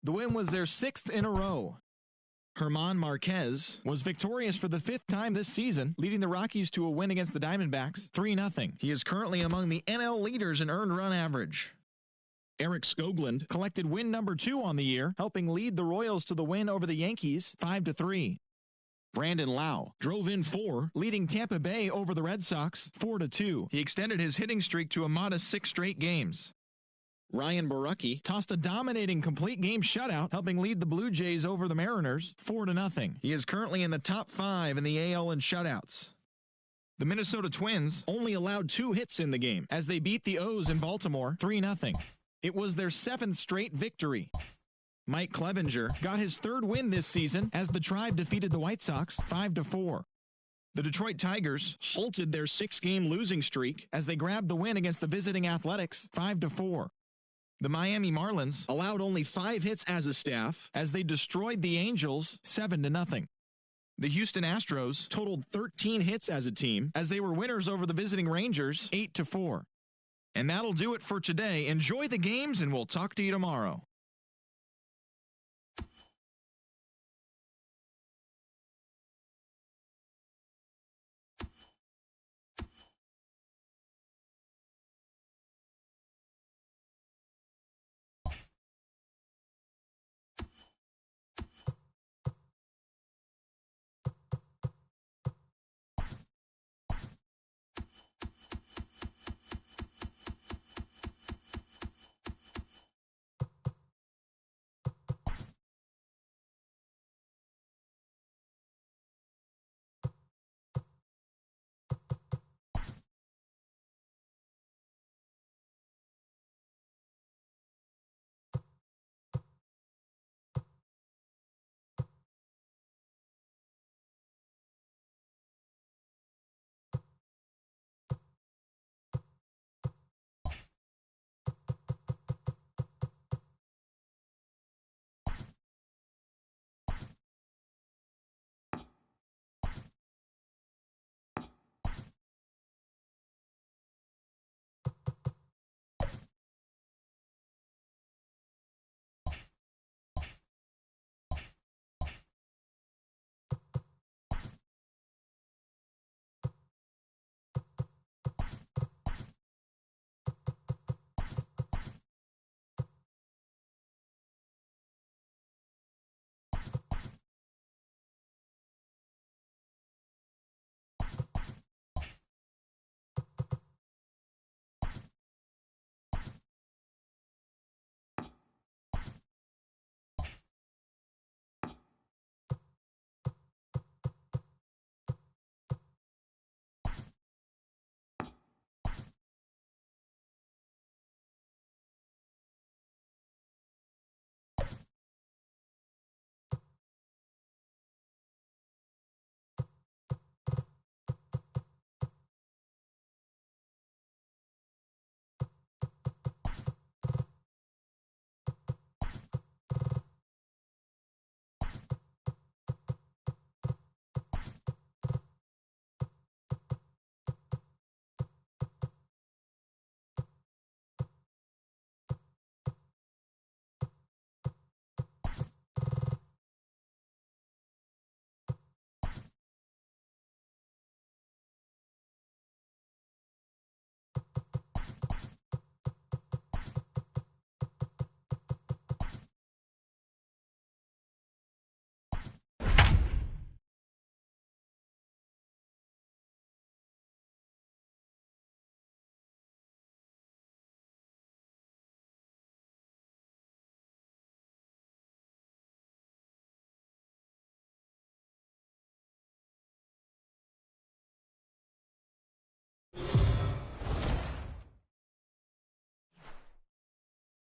The win was their 6th in a row. German Marquez was victorious for the 5th time this season, leading the Rockies to a win against the Diamondbacks 3-0. He is currently among the NL leaders in earned run average. Eric Skoglund collected win number 2 on the year, helping lead the Royals to the win over the Yankees 5-3. Brandon Lau drove in 4, leading Tampa Bay over the Red Sox 4-2. He extended his hitting streak to a modest 6 straight games. Ryan Borucki tossed a dominating complete game shutout, helping lead the Blue Jays over the Mariners 4-0. He is currently in the top 5 in the AL in shutouts. The Minnesota Twins only allowed 2 hits in the game as they beat the O's in Baltimore 3-0. It was their 7th straight victory. Mike Clevenger got his 3rd win this season as the Tribe defeated the White Sox 5-4. The Detroit Tigers halted their 6-game losing streak as they grabbed the win against the visiting Athletics 5-4. The Miami Marlins allowed only 5 hits as a staff as they destroyed the Angels 7-0. The Houston Astros totaled 13 hits as a team as they were winners over the visiting Rangers 8-4. And that'll do it for today. Enjoy the games, and we'll talk to you tomorrow.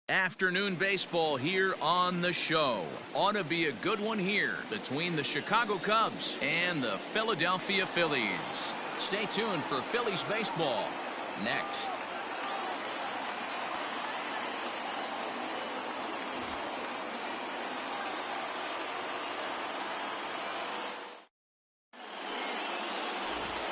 Afternoon baseball here on the show. Ought to be a good one here between the Chicago Cubs and the Philadelphia Phillies. Stay tuned for Phillies baseball next.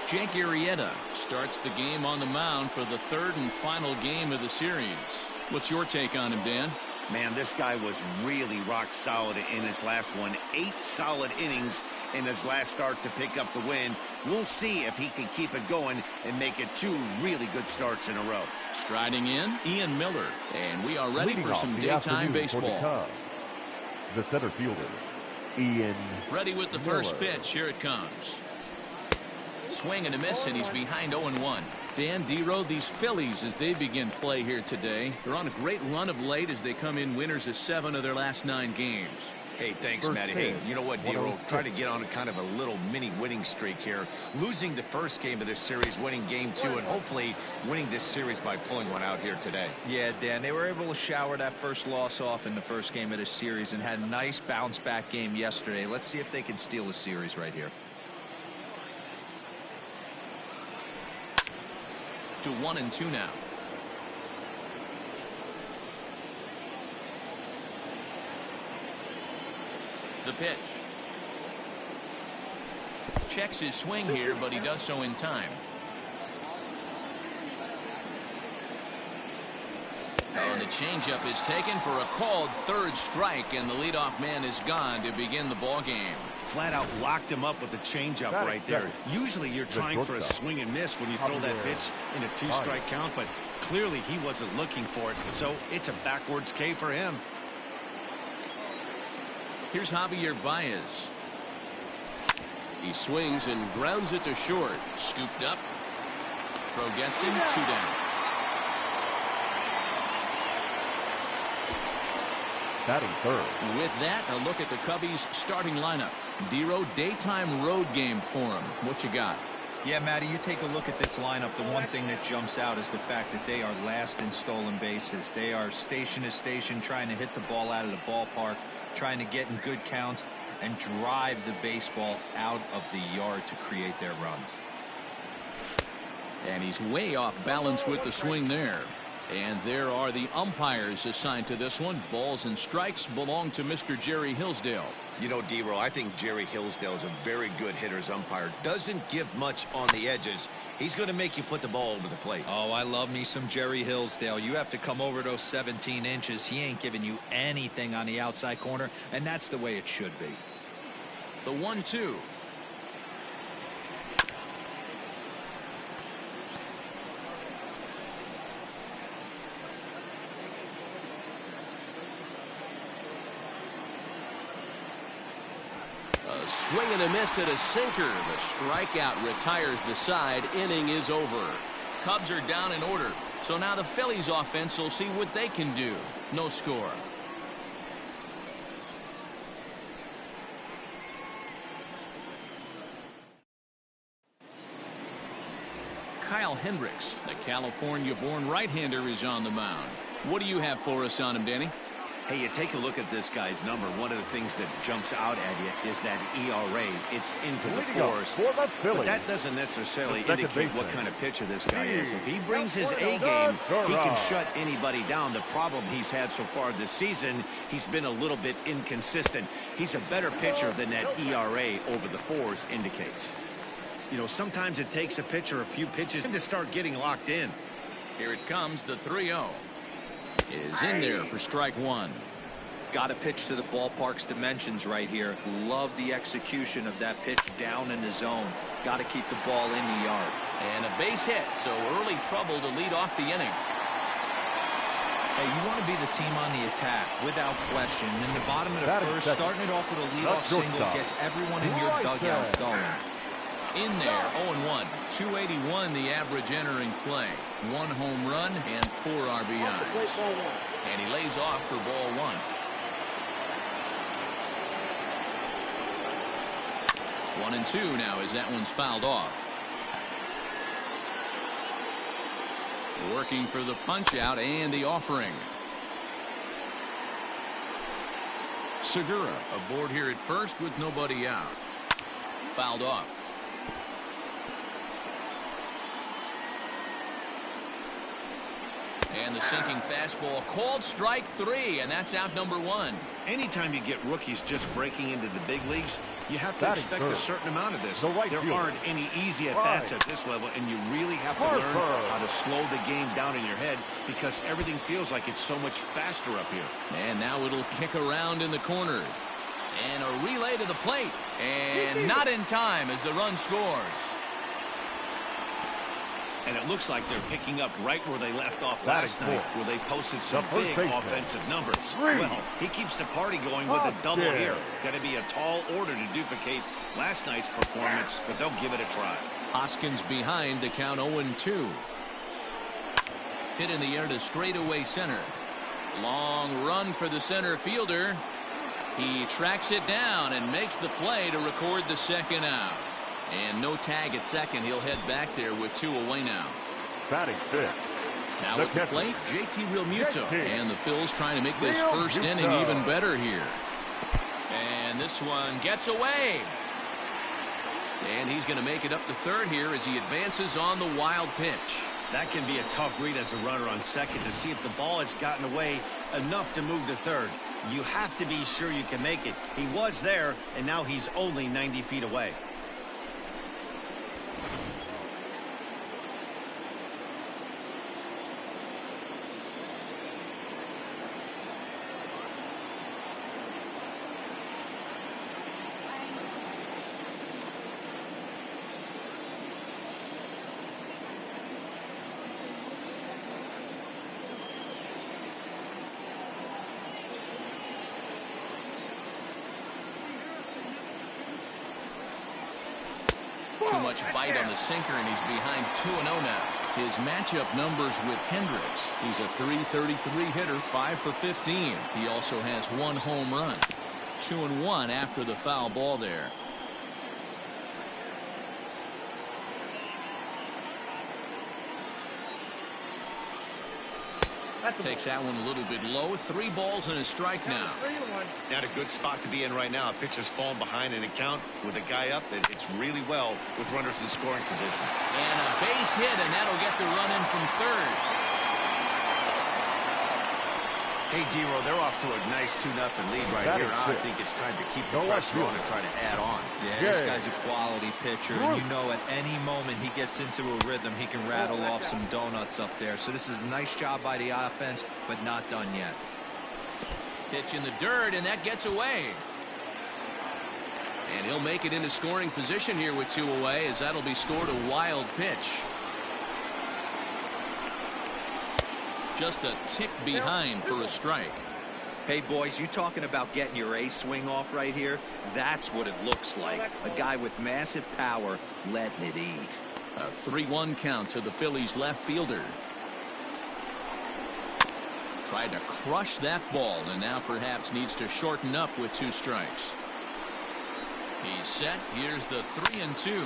Jake Arrieta starts the game on the mound for the 3rd and final game of the series. What's your take on him, Dan? Man, this guy was really rock solid in his last one. 8 solid innings in his last start to pick up the win. We'll see if he can keep it going and make it 2 really good starts in a row. Striding in, Ian Miller. And we are ready for some daytime baseball. The center fielder, Ian Ready with the first pitch. Here it comes. Swing and a miss, and he's behind 0-1. Dan Dero, these Phillies, as they begin play here today, they're on a great run of late as they come in winners of 7 of their last 9 games. Hey, thanks, Matty. Hey, you know what, Dero? Try to get on a kind of a little mini winning streak here. Losing the first game of this series, winning game 2, and hopefully winning this series by pulling one out here today. Yeah, Dan, they were able to shower that first loss off in the first game of this series and had a nice bounce-back game yesterday. Let's see if they can steal the series right here. To 1-2 now. The pitch. Checks his swing here, but he does so in time. And the changeup is taken for a called third strike, and the leadoff man is gone to begin the ball game. Flat out locked him up with the changeup right there. Usually you're trying for a swing and miss when you throw that pitch in a 2-strike count, but clearly he wasn't looking for it, so it's a backwards K for him. Here's Javier Baez. He swings and grounds it to short. Scooped up. Throw gets him. 2 down. batting third. With that, a look at the Cubbies starting lineup. Dero, daytime road game for him. What you got? Yeah, Matty, you take a look at this lineup. The one thing that jumps out is the fact that they are last in stolen bases. They are station to station trying to hit the ball out of the ballpark, trying to get in good counts and drive the baseball out of the yard to create their runs. And he's way off balance with the swing there. And there are the umpires assigned to this one. Balls and strikes belong to Mr. Jerry Hillsdale. You know, Dero, I think Jerry Hillsdale is a very good hitter's umpire. Doesn't give much on the edges. He's going to make you put the ball over the plate. Oh, I love me some Jerry Hillsdale. You have to come over those 17 inches. He ain't giving you anything on the outside corner, and that's the way it should be. The 1-2. A swing and a miss at a sinker. The strikeout retires the side. Inning is over. Cubs are down in order. So now the Phillies offense will see what they can do. No score. Kyle Hendricks, the California-born right-hander, is on the mound. What do you have for us on him, Danny? Hey, you take a look at this guy's number. One of the things that jumps out at you is that ERA. It's into the fours. But that doesn't necessarily indicate what kind of pitcher this guy is. If he brings his A game, he can shut anybody down. The problem he's had so far this season, he's been a little bit inconsistent. He's a better pitcher than that ERA over the fours indicates. You know, sometimes it takes a pitcher a few pitches to start getting locked in. Here it comes, the 3-0. Is in there for strike one. Got to pitch to the ballpark's dimensions right here. Love the execution of that pitch down in the zone. Got to keep the ball in the yard. And a base hit, so early trouble to lead off the inning. Hey, you want to be the team on the attack, without question. In the bottom of the first, starting it off with a leadoff single gets everyone in your dugout going. In there, 0-1. 281 the average entering play. 1 home run and 4 RBIs. And he lays off for ball 1. 1-2 now as that one's fouled off. Working for the punch out and the offering. Segura aboard here at first with nobody out. Fouled off. And the sinking fastball called strike 3, and that's out number 1. Anytime you get rookies just breaking into the big leagues, you have to expect a certain amount of this. There aren't any easy at-bats at this level, and you really have to learn how to slow the game down in your head because everything feels like it's so much faster up here. And now it'll kick around in the corner. And a relay to the plate. And not in time as the run scores. And it looks like they're picking up right where they left off last night, where they posted some big offensive numbers. Well, he keeps the party going with a double here. Got to be a tall order to duplicate last night's performance, but they'll give it a try. Hoskins behind the count 0-2. Hit in the air to straightaway center. Long run for the center fielder. He tracks it down and makes the play to record the second out. And no tag at second. He'll head back there with 2 away now. Batting fifth. Now at the plate, JT Realmuto. And the Phils trying to make this first inning even better here. And this one gets away. And he's going to make it up to third here as he advances on the wild pitch. That can be a tough read as a runner on second to see if the ball has gotten away enough to move to third. You have to be sure you can make it. He was there, and now he's only 90 feet away. Too much bite on the sinker, and he's behind 2-0 now. His matchup numbers with Hendricks. He's a .333 hitter, 5 for 15. He also has 1 home run. 2-1 after the foul ball there. Takes that one a little bit low. 3 balls and a strike now. Not a good spot to be in right now. A pitcher's falling behind in a count with a guy up that hits really well with runners in scoring position. And a base hit, and that'll get the run in from third. Hey, D-Row, they're off to a nice 2-0 lead right here. I think it's time to keep the pressure on and try to add on. Yeah, this guy's a quality pitcher, and you know at any moment he gets into a rhythm, he can rattle off some donuts up there. So this is a nice job by the offense, but not done yet. Pitch in the dirt, and that gets away. And he'll make it into scoring position here with 2 away, as that'll be scored a wild pitch. Just a tick behind for a strike. Hey, boys, you talking about getting your ace swing off right here? That's what it looks like. A guy with massive power letting it eat. A 3-1 count to the Phillies left fielder. Tried to crush that ball, and now perhaps needs to shorten up with 2 strikes. He's set. Here's the 3-2.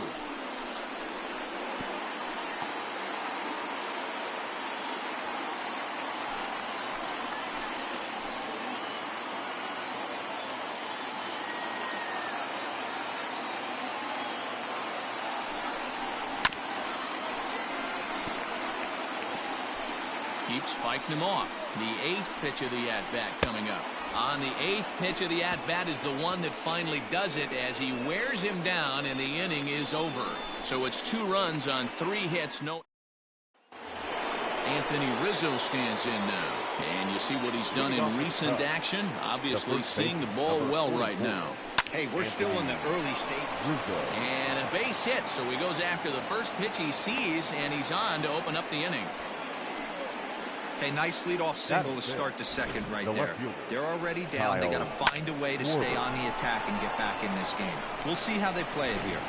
Keeps fighting him off. The 8th pitch of the at-bat coming up. On the 8th pitch of the at-bat is the one that finally does it as he wears him down, and the inning is over. So it's 2 runs on 3 hits. No. Anthony Rizzo stands in now. And you see what he's done in recent action. Obviously seeing the ball well right now. Hey, we're still in the early stage. And a base hit. So he goes after the first pitch he sees, and he's on to open up the inning. Hey, nice leadoff single to start the second right there. They're already down. They got to find a way to stay on the attack and get back in this game. We'll see how they play it here.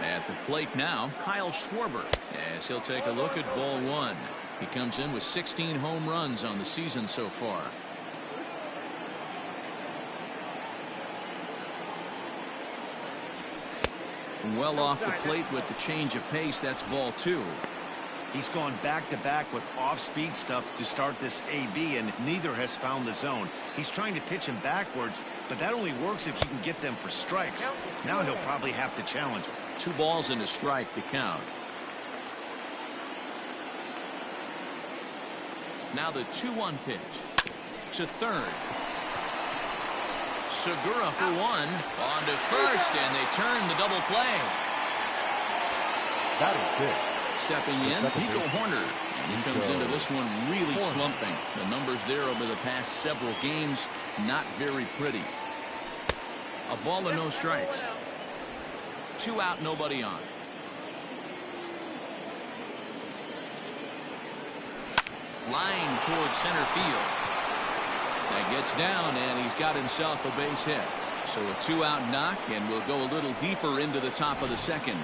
At the plate now, Kyle Schwarber, as he'll take a look at ball 1. He comes in with 16 home runs on the season so far. Well off the plate with the change of pace. That's ball 2. He's gone back-to-back with off-speed stuff to start this AB, and neither has found the zone. He's trying to pitch him backwards, but that only works if you can get them for strikes. Now he'll probably have to challenge him. 2 balls and a strike to count. Now the 2-1 pitch to third. Segura for 1 on to first, and they turn the double play. That is it. Stepping in, Nico Horner. And he comes into this one really slumping. The numbers there over the past several games, not very pretty. A ball and no strikes. 2 out, nobody on. Line towards center field. That gets down, and he's got himself a base hit. So a 2-out knock, and we'll go a little deeper into the top of the second.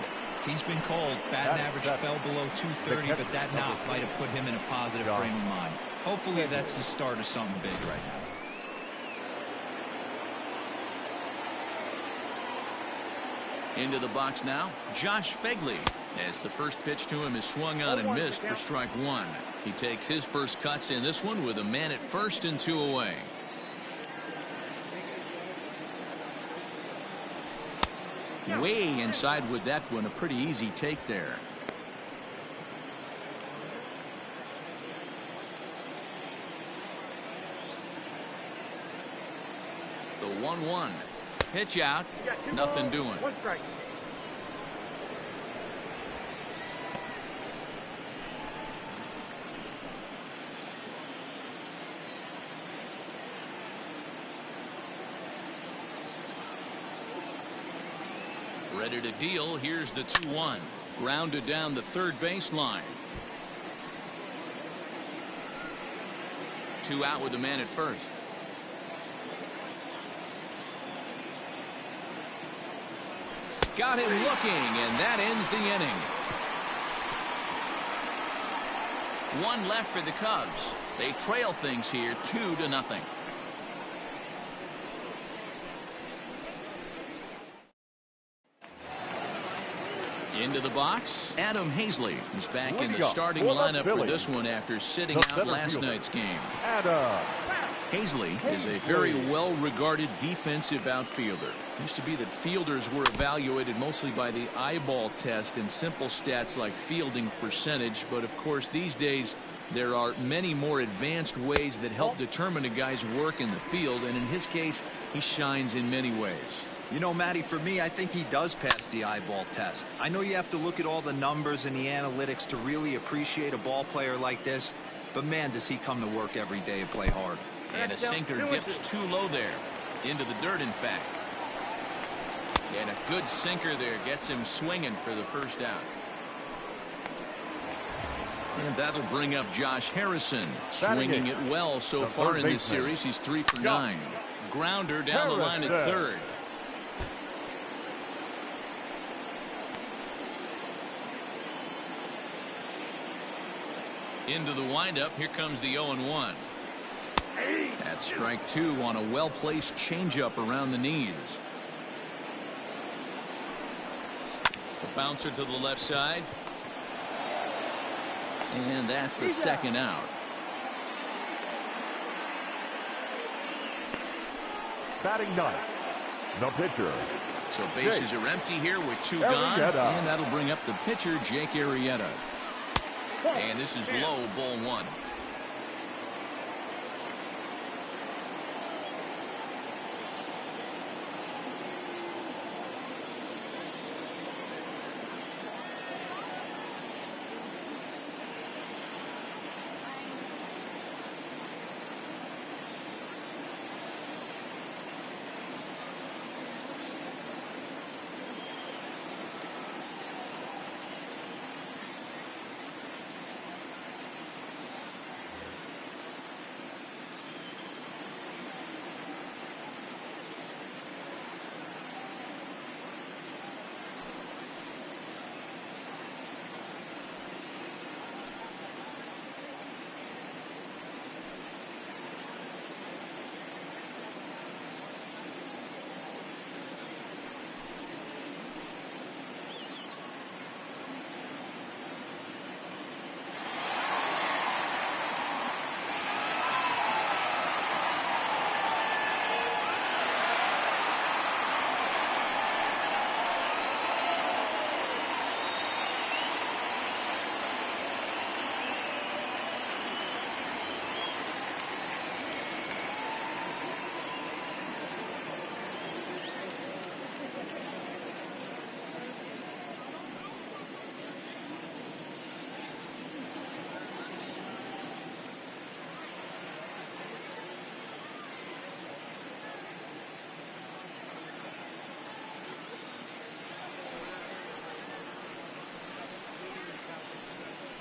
He's been called. Batting average fell below 230, but that knock might have put him in a positive frame of mind. Hopefully that's the start of something big right now. Into the box now, Josh Fegley, as the first pitch to him is swung on and missed for strike 1. He takes his first cuts in this one with a man at first and 2 away. Way inside with that one, a pretty easy take there. The 1-1 pitch out, nothing doing. 1 strike. Ready to deal. Here's the 2-1. Grounded down the third baseline. 2 out with the man at first. Got him looking, and that ends the inning. 1 left for the Cubs. They trail things here 2-0. Into the box, Adam Hazley is back in the starting lineup for this one after sitting out last night's game. Hazley is a very well-regarded defensive outfielder. It used to be that fielders were evaluated mostly by the eyeball test and simple stats like fielding percentage, but of course these days there are many more advanced ways that help determine a guy's work in the field, and in his case he shines in many ways. You know, Matty, for me, I think he does pass the eyeball test. I know you have to look at all the numbers and the analytics to really appreciate a ball player like this, but man, does he come to work every day and play hard. And a sinker dips too low there. Into the dirt, in fact. And a good sinker there gets him swinging for the first out. And that'll bring up Josh Harrison. Swinging it well so far in this series. He's 3 for 9. Grounder down the line at third. Into the windup. Here comes the 0-1. That's strike 2 on a well-placed changeup around the knees. The bouncer to the left side. And that's the second out. Batting 9th, the pitcher. So bases are empty here with 2 gone. And that'll bring up the pitcher, Jake Arrieta. And this is low, ball 1.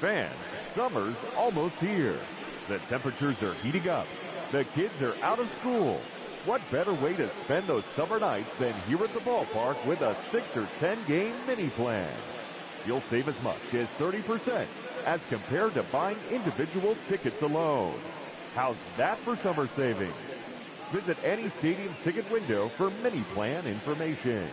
Fans, summer's almost here. The temperatures are heating up. The kids are out of school. What better way to spend those summer nights than here at the ballpark with a 6 or 10 game mini plan? You'll save as much as 30% as compared to buying individual tickets alone. How's that for summer savings? Visit any stadium ticket window for mini plan information.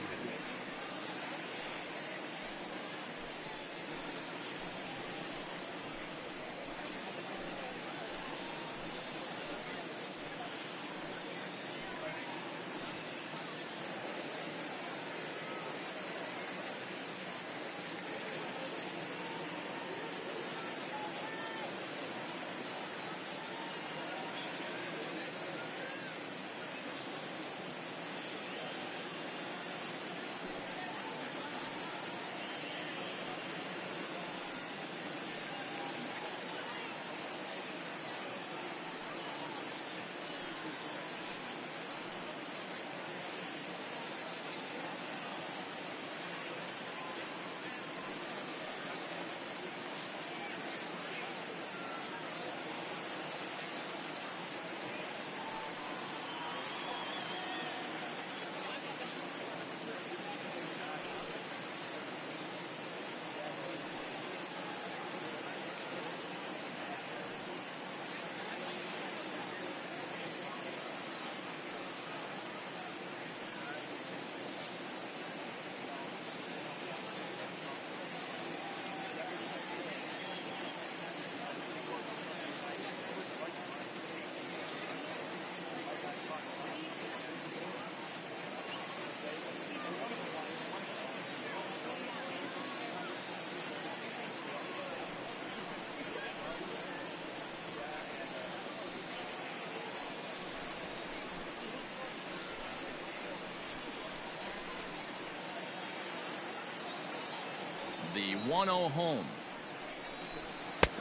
The 1-0 home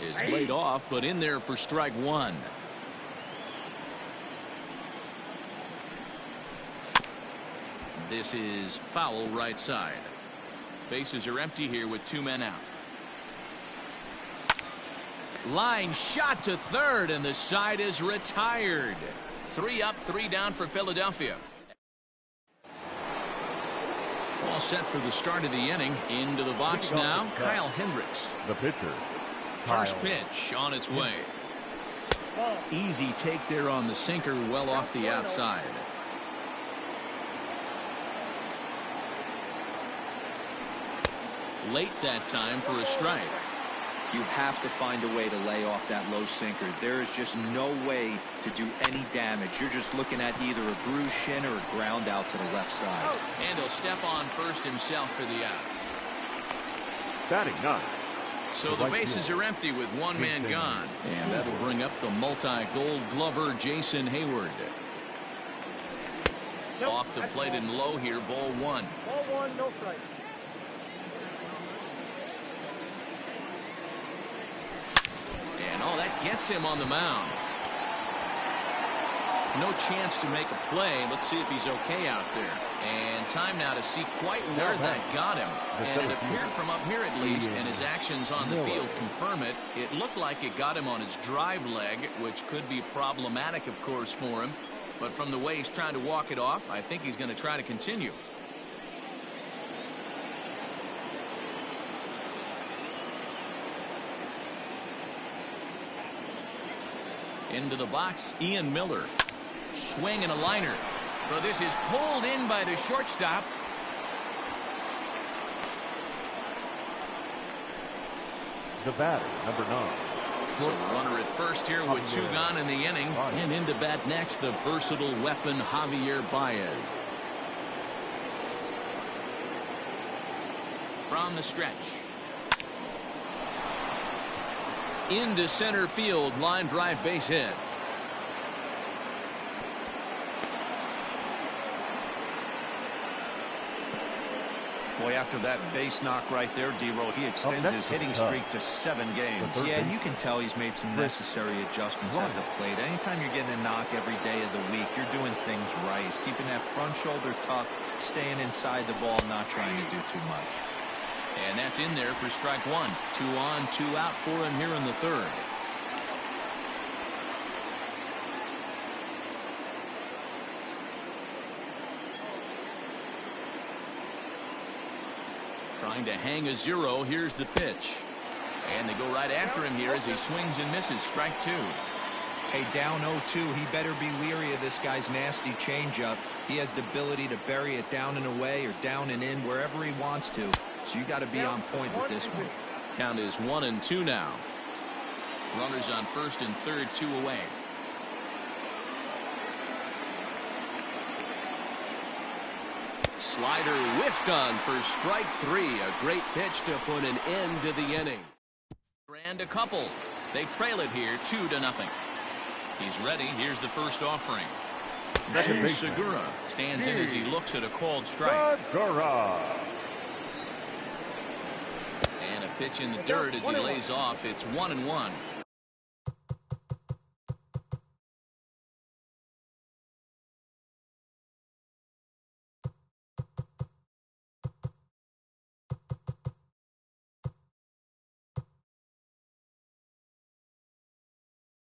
is laid off, but in there for strike one. This is foul right side. Bases are empty here with 2 men out. Line shot to third, and the side is retired. 3 up, 3 down for Philadelphia. All set for the start of the inning. Into the box now, Kyle Hendricks. The pitcher. First pitch on its way. Easy take there on the sinker, well off the outside. Late that time for a strike. You have to find a way to lay off that low sinker. There is just no way to do any damage. You're just looking at either a bruised shin or a ground out to the left side. And he'll step on first himself for the out. Batting 9. So the bases are empty with 1 man gone. And that'll bring up the multi-gold glover Jason Hayward. Off the plate and low here, ball 1. Ball 1, no strike. And oh, that gets him on the mound. No chance to make a play. Let's see if he's okay out there. And time now to see quite where that got him. And it appeared from up here at least, and his actions on the field confirm it. It looked like it got him on his drive leg, which could be problematic, of course, for him. But from the way he's trying to walk it off, I think he's going to try to continue. Into the box, Ian Miller. Swing and a liner. So this is pulled in by the shortstop. The batter, number 9. So runner at first here with 2 gone in the inning. And into bat next, the versatile weapon Javier Baez. From the stretch. Into center field, line drive, base hit. Boy, after that base knock right there, D-Roll, he extends his hitting streak to 7 games. Yeah, and you can tell he's made some necessary adjustments at the plate. Anytime you're getting a knock every day of the week, you're doing things right. He's keeping that front shoulder tucked, staying inside the ball, not trying to do too much. And that's in there for strike one. 2 on, 2 out for him here in the third. Trying to hang a 0. Here's the pitch. And they go right after him here as he swings and misses. Strike 2. Hey, down 0-2. He better be leery of this guy's nasty changeup. He has the ability to bury it down and away or down and in wherever he wants to. So you got to be on point with this one. Count is 1-2 now. Runners on first and third, 2 away. Slider whiffed on for strike 3. A great pitch to put an end to the inning. And a couple. They trail it here 2-0. He's ready. Here's the first offering. Segura stands in as he looks at a called strike. Segura. And a pitch in the dirt as he lays off. It's 1-1.